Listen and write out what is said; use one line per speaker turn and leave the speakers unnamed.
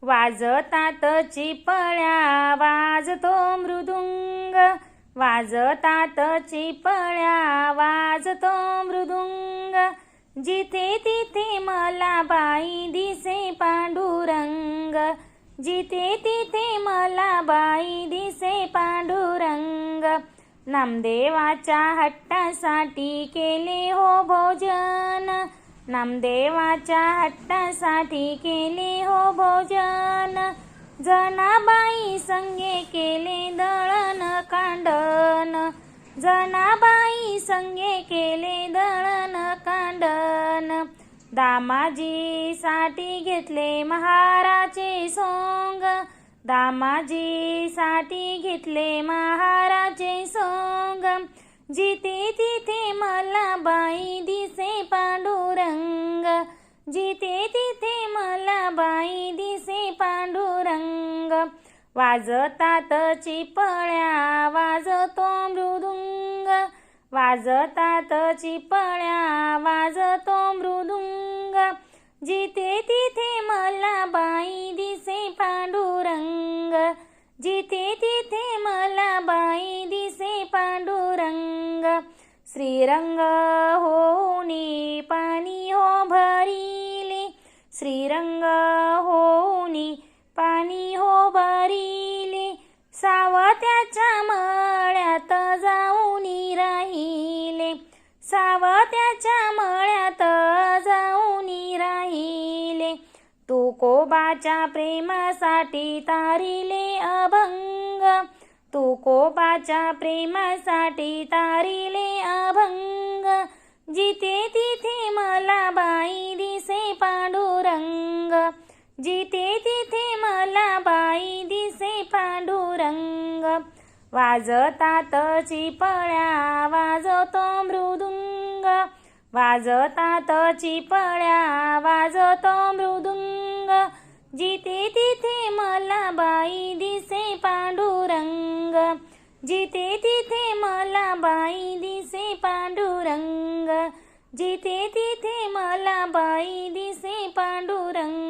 वाजतात चिपळ्या वाजतो मृदुंग, वाजतात चिपळ्या वाजतो मृदुंग, जिथे तिथे मला बाई दिसे पांडुरंग, जिथे तिथे मला बाई दिसे पांडुरंग. नामदेवाच्या हट्टासाठी केले हो भोजन, नामदेवाच्या हट्टासाठी केले हो भोजन, जनाबाई संगे केले दळण कांडण, जनाबाई संगे केले दळण कांडण. दामाजीसाठी घेतले महाराचे सोंग, दामाजीसाठी घेतले महाराचे सोंग, जिथे तिथे मला बाई दिसे पांडुरंग, जिथे तिथे मला बाई दिसे पांडुरंग. वाजतात चिपळ्या वाजतो मृदुंग, वाजतात चिपळ्या वाजतो मृदुंग, जिथे तिथे मला बाई दिसे पांडुरंग, जिथे तिथे मला बाई दिसे पांडुरंग. श्रीरंग होऊनी पाणी हो भरिले, श्रीरंग होऊनी पाणी हो भरिले, सावत्याच्या मळ्यात जाऊनी राहिले, सावत्याच्या मळ्यात जाऊनी राहिले. तुकोबाच्या प्रेमासाठी तारिले अभंग, तुकोबाच्या प्रेमासाठी तारिले अभंग, जिथे तिथे मला बाई दिसे पांडुरंग, जिथे तिथे मला बाई दिसे पांडुरंग. वाजतात चिपळ्या वाजतो मृदुंग, वाजतात चिपळ्या वाजतो मृदुंग, जिथे तिथे मला बाई दिसे पांडुरंग, जिथे तिथे मला बाई दिसे पांडुरंग, जिथे तिथे मला बाई दिसे पांडुरंग.